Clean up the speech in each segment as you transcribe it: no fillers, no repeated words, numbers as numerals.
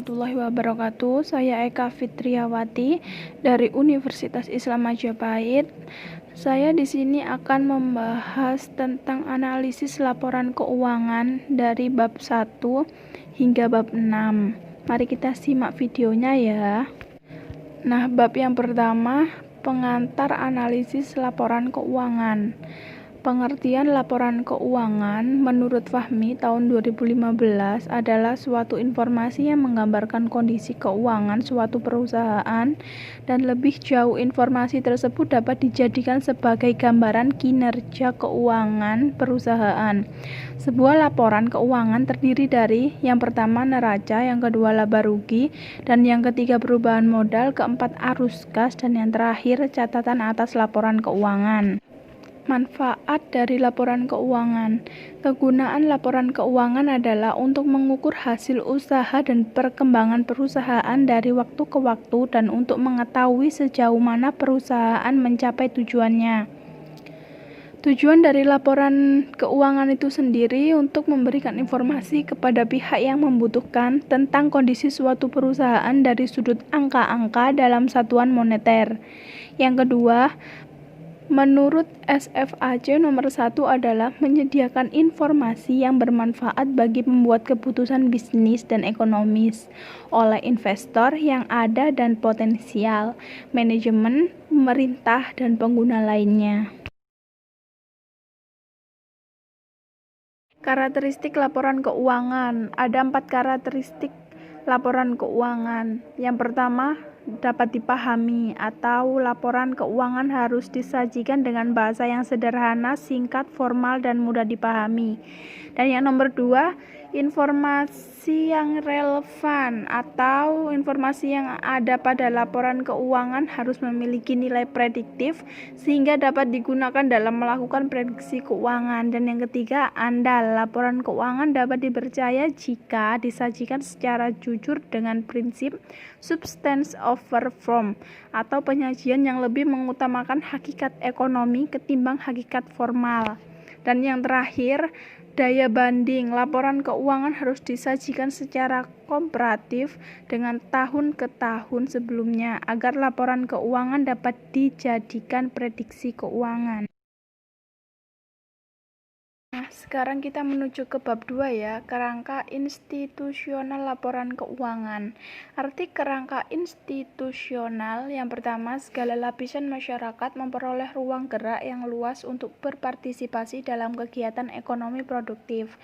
warahmatullahi wabarakatuh. Saya Eka Fitriawati dari Universitas Islam Majapahit. Saya di sini akan membahas tentang analisis laporan keuangan dari bab 1 hingga bab 6. Mari kita simak videonya ya. Nah, bab yang pertama, pengantar analisis laporan keuangan. Pengertian laporan keuangan menurut Fahmi tahun 2015 adalah suatu informasi yang menggambarkan kondisi keuangan suatu perusahaan, dan lebih jauh informasi tersebut dapat dijadikan sebagai gambaran kinerja keuangan perusahaan. Sebuah laporan keuangan terdiri dari yang pertama neraca, yang kedua laba rugi, dan yang ketiga perubahan modal, keempat arus kas, dan yang terakhir catatan atas laporan keuangan. Manfaat dari laporan keuangan. Kegunaan laporan keuangan adalah untuk mengukur hasil usaha dan perkembangan perusahaan dari waktu ke waktu dan untuk mengetahui sejauh mana perusahaan mencapai tujuannya. Tujuan dari laporan keuangan itu sendiri untuk memberikan informasi kepada pihak yang membutuhkan tentang kondisi suatu perusahaan dari sudut angka-angka dalam satuan moneter. Yang kedua, menurut SFAC nomor 1 adalah menyediakan informasi yang bermanfaat bagi pembuat keputusan bisnis dan ekonomis oleh investor yang ada dan potensial, manajemen, pemerintah, dan pengguna lainnya. Karakteristik laporan keuangan. Ada 4 karakteristik laporan keuangan. Yang pertama, dapat dipahami atau laporan keuangan harus disajikan dengan bahasa yang sederhana, singkat, formal, dan mudah dipahami. Dan yang nomor 2, informasi yang relevan atau informasi yang ada pada laporan keuangan harus memiliki nilai prediktif sehingga dapat digunakan dalam melakukan prediksi keuangan. Dan yang ketiga, andal. Laporan keuangan dapat dipercaya jika disajikan secara jujur dengan prinsip substance over form atau penyajian yang lebih mengutamakan hakikat ekonomi ketimbang hakikat formal. Dan yang terakhir, daya banding. Laporan keuangan harus disajikan secara komparatif dengan tahun ke tahun sebelumnya agar laporan keuangan dapat dijadikan prediksi keuangan. Nah, sekarang kita menuju ke bab 2 ya, kerangka institusional laporan keuangan. Arti kerangka institusional yang pertama, segala lapisan masyarakat memperoleh ruang gerak yang luas untuk berpartisipasi dalam kegiatan ekonomi produktif.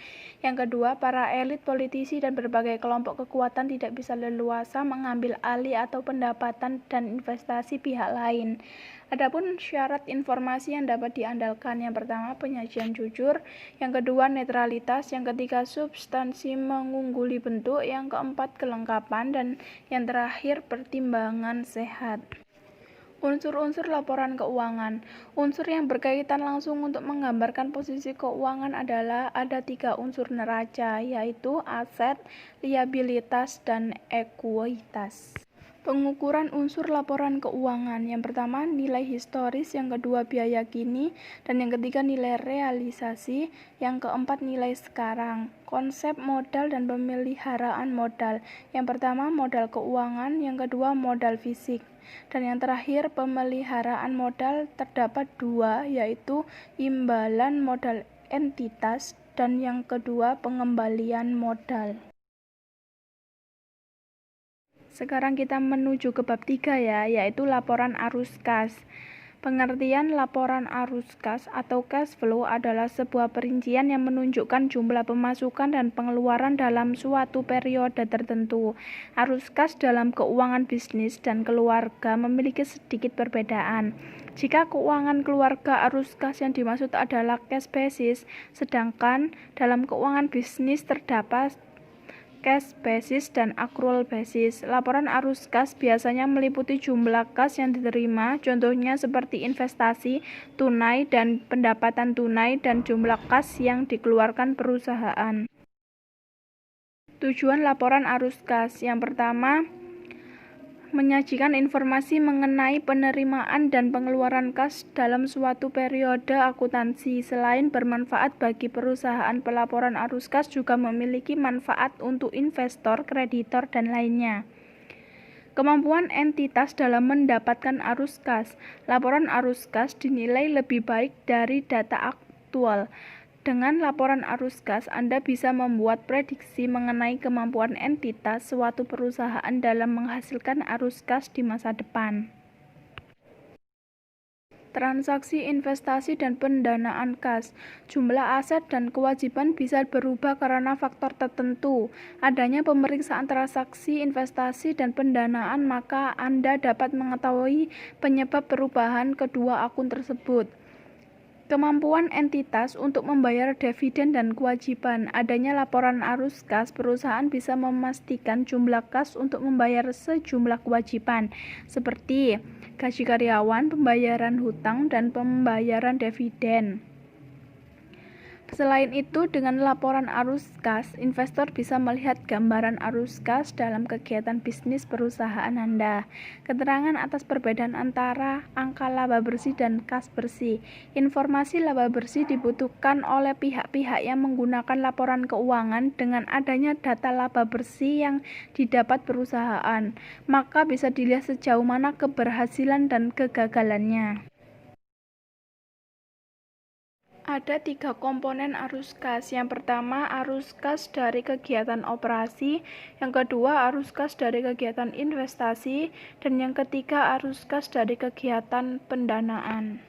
Yang kedua, para elit, politisi, dan berbagai kelompok kekuatan tidak bisa leluasa mengambil alih atau pendapatan dan investasi pihak lain. Adapun syarat informasi yang dapat diandalkan, yang pertama penyajian jujur, yang kedua netralitas, yang ketiga substansi mengungguli bentuk, yang keempat kelengkapan, dan yang terakhir pertimbangan sehat. Unsur-unsur laporan keuangan. Unsur yang berkaitan langsung untuk menggambarkan posisi keuangan adalah ada 3 unsur neraca, yaitu aset, liabilitas, dan ekuitas. Pengukuran unsur laporan keuangan. Yang pertama nilai historis, yang kedua biaya kini, dan yang ketiga nilai realisasi, yang keempat nilai sekarang. Konsep modal dan pemeliharaan modal. Yang pertama modal keuangan, yang kedua modal fisik, dan yang terakhir pemeliharaan modal. Terdapat 2, yaitu imbalan modal entitas dan yang kedua pengembalian modal. Sekarang kita menuju ke bab 3 ya, yaitu laporan arus kas. Pengertian laporan arus kas atau cash flow adalah sebuah perincian yang menunjukkan jumlah pemasukan dan pengeluaran dalam suatu periode tertentu. Arus kas dalam keuangan bisnis dan keluarga memiliki sedikit perbedaan. Jika keuangan keluarga, arus kas yang dimaksud adalah cash basis, sedangkan dalam keuangan bisnis terdapat cash basis dan accrual basis. Laporan arus kas biasanya meliputi jumlah kas yang diterima, contohnya seperti investasi tunai dan pendapatan tunai, dan jumlah kas yang dikeluarkan perusahaan. Tujuan laporan arus kas. Yang pertama, menyajikan informasi mengenai penerimaan dan pengeluaran kas dalam suatu periode akuntansi. Selain bermanfaat bagi perusahaan, pelaporan arus kas juga memiliki manfaat untuk investor, kreditor, dan lainnya. Kemampuan entitas dalam mendapatkan arus kas. Laporan arus kas dinilai lebih baik dari data aktual. Dengan laporan arus kas, Anda bisa membuat prediksi mengenai kemampuan entitas suatu perusahaan dalam menghasilkan arus kas di masa depan. Transaksi investasi dan pendanaan kas. Jumlah aset dan kewajiban bisa berubah karena faktor tertentu. Adanya pemeriksaan transaksi investasi dan pendanaan, maka Anda dapat mengetahui penyebab perubahan kedua akun tersebut. Kemampuan entitas untuk membayar dividen dan kewajiban. Adanya laporan arus kas, perusahaan bisa memastikan jumlah kas untuk membayar sejumlah kewajiban, seperti gaji karyawan, pembayaran hutang, dan pembayaran dividen. Selain itu, dengan laporan arus kas, investor bisa melihat gambaran arus kas dalam kegiatan bisnis perusahaan Anda. Keterangan atas perbedaan antara angka laba bersih dan kas bersih. Informasi laba bersih dibutuhkan oleh pihak-pihak yang menggunakan laporan keuangan. Dengan adanya data laba bersih yang didapat perusahaan, maka bisa dilihat sejauh mana keberhasilan dan kegagalannya. Ada 3 komponen arus kas. Yang pertama, arus kas dari kegiatan operasi. Yang kedua, arus kas dari kegiatan investasi. Dan yang ketiga, arus kas dari kegiatan pendanaan.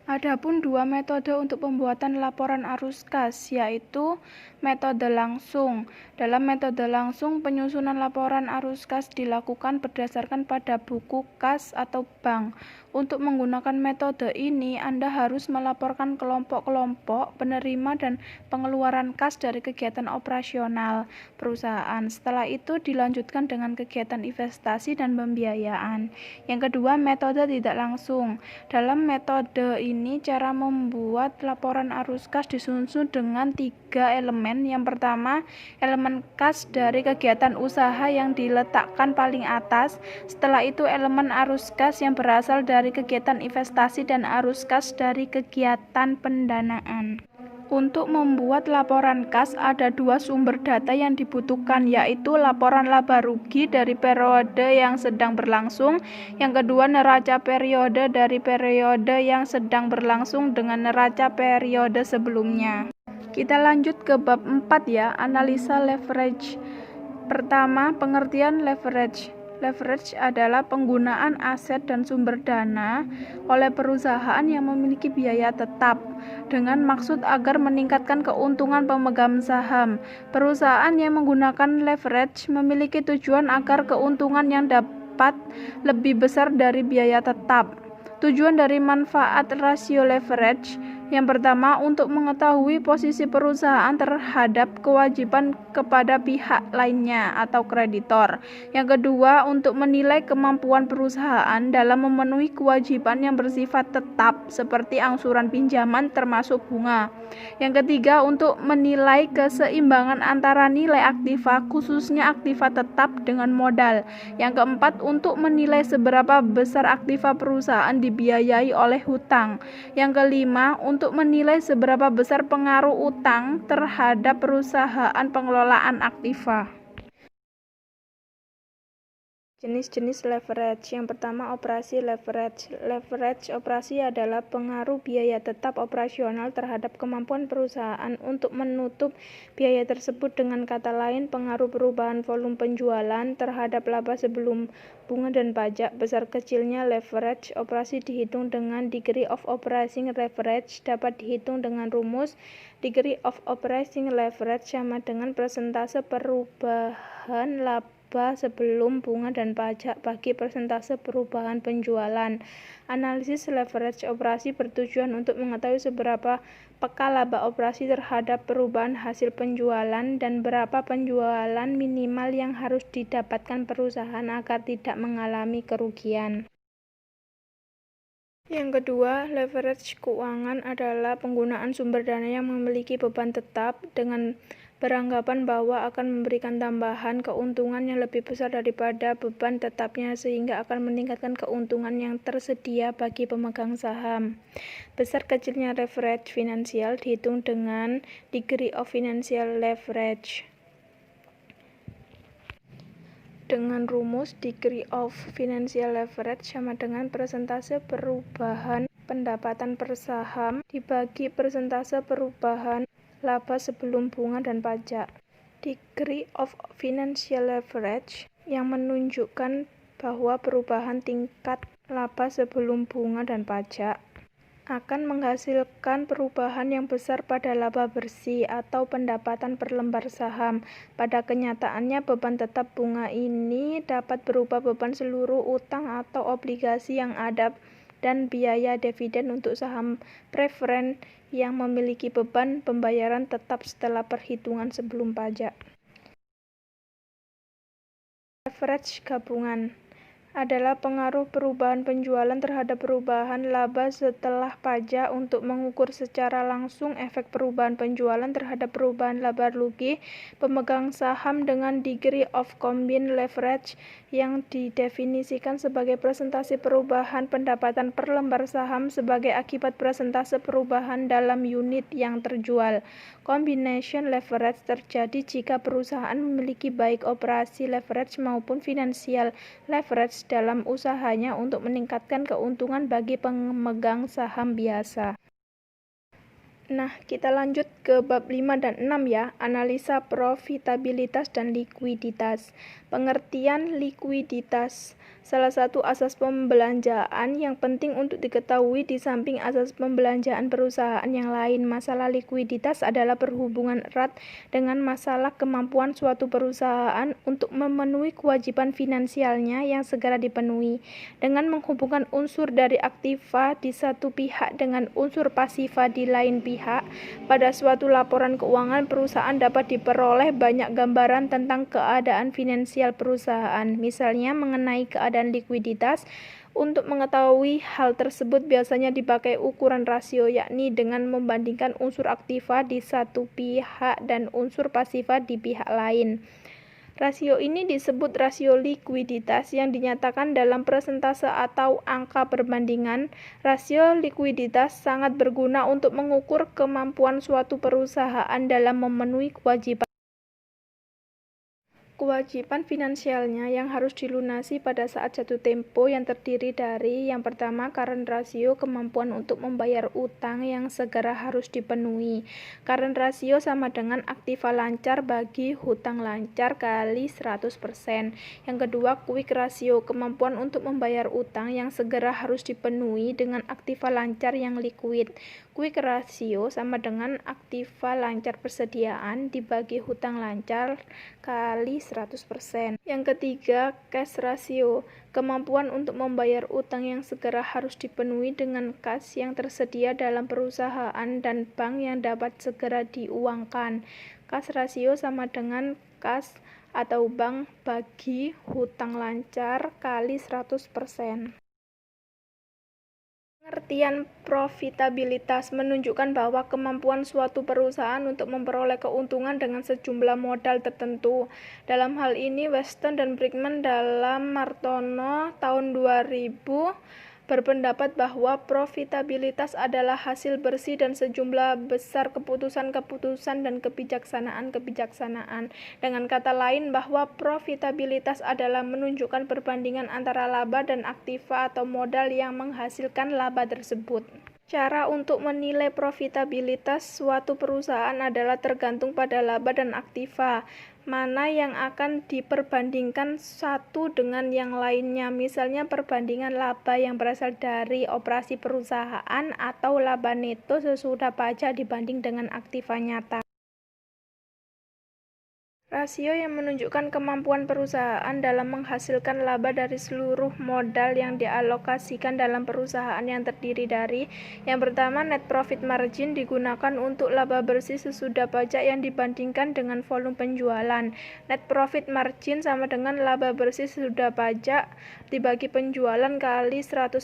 Adapun 2 metode untuk pembuatan laporan arus kas, yaitu metode langsung. Dalam metode langsung, penyusunan laporan arus kas dilakukan berdasarkan pada buku kas atau bank. Untuk menggunakan metode ini, Anda harus melaporkan kelompok-kelompok penerima dan pengeluaran kas dari kegiatan operasional perusahaan. Setelah itu dilanjutkan dengan kegiatan investasi dan pembiayaan. Yang kedua, metode tidak langsung. Dalam metode ini, cara membuat laporan arus kas disusun dengan 3 elemen. Yang pertama, elemen kas dari kegiatan usaha yang diletakkan paling atas. Setelah itu, elemen arus kas yang berasal dari kegiatan investasi dan arus kas dari kegiatan pendanaan. Untuk membuat laporan kas, ada 2 sumber data yang dibutuhkan, yaitu laporan laba rugi dari periode yang sedang berlangsung. Yang kedua, neraca periode dari periode yang sedang berlangsung dengan neraca periode sebelumnya. Kita lanjut ke bab 4 ya, analisa leverage. Pertama, pengertian leverage. Leverage adalah penggunaan aset dan sumber dana oleh perusahaan yang memiliki biaya tetap dengan maksud agar meningkatkan keuntungan pemegang saham. Perusahaan yang menggunakan leverage memiliki tujuan agar keuntungan yang dapat lebih besar dari biaya tetap. Tujuan dari manfaat rasio leverage. Yang pertama, untuk mengetahui posisi perusahaan terhadap kewajiban kepada pihak lainnya atau kreditor. Yang kedua, untuk menilai kemampuan perusahaan dalam memenuhi kewajiban yang bersifat tetap seperti angsuran pinjaman termasuk bunga. Yang ketiga, untuk menilai keseimbangan antara nilai aktiva khususnya aktiva tetap dengan modal. Yang keempat, untuk menilai seberapa besar aktiva perusahaan dibiayai oleh hutang. Yang kelima, untuk menilai seberapa besar pengaruh utang terhadap perusahaan pengelolaan aktiva. Jenis-jenis leverage. Yang pertama, operasi leverage. Leverage operasi adalah pengaruh biaya tetap operasional terhadap kemampuan perusahaan untuk menutup biaya tersebut. Dengan kata lain, pengaruh perubahan volume penjualan terhadap laba sebelum bunga dan pajak. Besar kecilnya leverage operasi dihitung dengan degree of operating leverage. Dapat dihitung dengan rumus degree of operating leverage sama dengan persentase perubahan laba sebelum bunga dan pajak bagi persentase perubahan penjualan. Analisis leverage operasi bertujuan untuk mengetahui seberapa peka laba operasi terhadap perubahan hasil penjualan dan berapa penjualan minimal yang harus didapatkan perusahaan agar tidak mengalami kerugian. Yang kedua, leverage keuangan adalah penggunaan sumber dana yang memiliki beban tetap dengan beranggapan bahwa akan memberikan tambahan keuntungan yang lebih besar daripada beban tetapnya sehingga akan meningkatkan keuntungan yang tersedia bagi pemegang saham. Besar kecilnya leverage finansial dihitung dengan degree of financial leverage. Dengan rumus degree of financial leverage sama dengan persentase perubahan pendapatan per saham dibagi persentase perubahan laba sebelum bunga dan pajak. Degree of financial leverage yang menunjukkan bahwa perubahan tingkat laba sebelum bunga dan pajak akan menghasilkan perubahan yang besar pada laba bersih atau pendapatan per lembar saham. Pada kenyataannya, beban tetap bunga ini dapat berupa beban seluruh utang atau obligasi yang ada dan biaya dividen untuk saham preferen yang memiliki beban pembayaran tetap setelah perhitungan sebelum pajak. Leverage gabungan adalah pengaruh perubahan penjualan terhadap perubahan laba setelah pajak. Untuk mengukur secara langsung efek perubahan penjualan terhadap perubahan laba rugi, pemegang saham dengan degree of combined leverage yang didefinisikan sebagai persentase perubahan pendapatan per lembar saham sebagai akibat persentase perubahan dalam unit yang terjual. Combination leverage terjadi jika perusahaan memiliki baik operasi leverage maupun finansial leverage dalam usahanya untuk meningkatkan keuntungan bagi pemegang saham biasa. Nah, kita lanjut ke bab 5 dan 6 ya, analisa profitabilitas dan likuiditas. Pengertian likuiditas, salah satu asas pembelanjaan yang penting untuk diketahui di samping asas pembelanjaan perusahaan yang lain. Masalah likuiditas adalah berhubungan erat dengan masalah kemampuan suatu perusahaan untuk memenuhi kewajiban finansialnya yang segera dipenuhi. Dengan menghubungkan unsur dari aktiva di satu pihak dengan unsur pasiva di lain pihak, pada suatu laporan keuangan perusahaan dapat diperoleh banyak gambaran tentang keadaan finansial perusahaan, misalnya mengenai keadaan likuiditas. Untuk mengetahui hal tersebut biasanya dipakai ukuran rasio, yakni dengan membandingkan unsur aktiva di satu pihak dan unsur pasiva di pihak lain. Rasio ini disebut rasio likuiditas yang dinyatakan dalam persentase atau angka perbandingan. Rasio likuiditas sangat berguna untuk mengukur kemampuan suatu perusahaan dalam memenuhi kewajiban finansialnya yang harus dilunasi pada saat jatuh tempo, yang terdiri dari yang pertama current ratio, kemampuan untuk membayar utang yang segera harus dipenuhi. Current ratio sama dengan aktiva lancar bagi hutang lancar kali 100%. Yang kedua quick ratio, kemampuan untuk membayar utang yang segera harus dipenuhi dengan aktiva lancar yang liquid. Quick ratio sama dengan aktiva lancar persediaan dibagi hutang lancar kali 100%. Yang ketiga, cash ratio, kemampuan untuk membayar utang yang segera harus dipenuhi dengan kas yang tersedia dalam perusahaan dan bank yang dapat segera diuangkan. Cash ratio sama dengan kas atau bank bagi hutang lancar kali 100%. Pengertian profitabilitas menunjukkan bahwa kemampuan suatu perusahaan untuk memperoleh keuntungan dengan sejumlah modal tertentu. Dalam hal ini, Weston dan Brickman dalam Martono tahun 2000 berpendapat bahwa profitabilitas adalah hasil bersih dan sejumlah besar keputusan-keputusan dan kebijaksanaan-kebijaksanaan. Dengan kata lain, bahwa profitabilitas adalah menunjukkan perbandingan antara laba dan aktiva atau modal yang menghasilkan laba tersebut. Cara untuk menilai profitabilitas suatu perusahaan adalah tergantung pada laba dan aktiva, mana yang akan diperbandingkan satu dengan yang lainnya. Misalnya perbandingan laba yang berasal dari operasi perusahaan atau laba neto sesudah pajak dibanding dengan aktiva nyata. Rasio yang menunjukkan kemampuan perusahaan dalam menghasilkan laba dari seluruh modal yang dialokasikan dalam perusahaan yang terdiri dari: yang pertama, net profit margin digunakan untuk laba bersih sesudah pajak yang dibandingkan dengan volume penjualan. Net profit margin sama dengan laba bersih sesudah pajak dibagi penjualan kali 100%.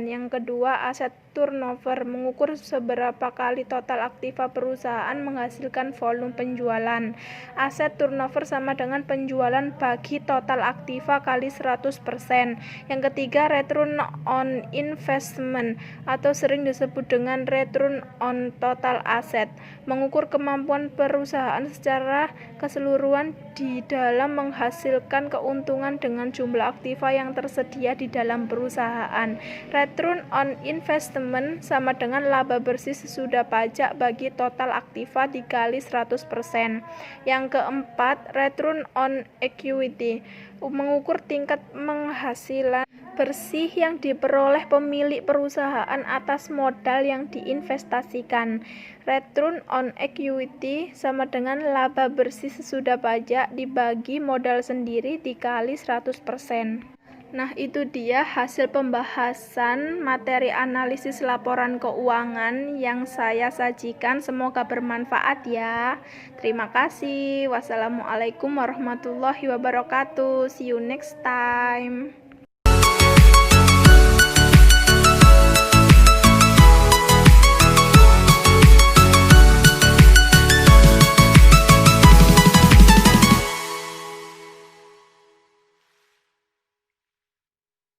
Yang kedua, aset turnover mengukur seberapa kali total aktiva perusahaan menghasilkan volume penjualan. Aset turnover sama dengan penjualan bagi total aktiva kali 100%. Yang ketiga, return on investment atau sering disebut dengan return on total asset, mengukur kemampuan perusahaan secara keseluruhan di dalam menghasilkan keuntungan dengan jumlah aktiva yang tersedia di dalam perusahaan. Return on investment sama dengan laba bersih sesudah pajak bagi total aktiva dikali 100%. Yang keempat, return on equity, mengukur tingkat penghasilan bersih yang diperoleh pemilik perusahaan atas modal yang diinvestasikan. Return on equity sama dengan laba bersih sesudah pajak dibagi modal sendiri dikali 100%. Nah, itu dia hasil pembahasan materi analisis laporan keuangan yang saya sajikan. Semoga bermanfaat ya. Terima kasih. Wassalamualaikum warahmatullahi wabarakatuh. See you next time.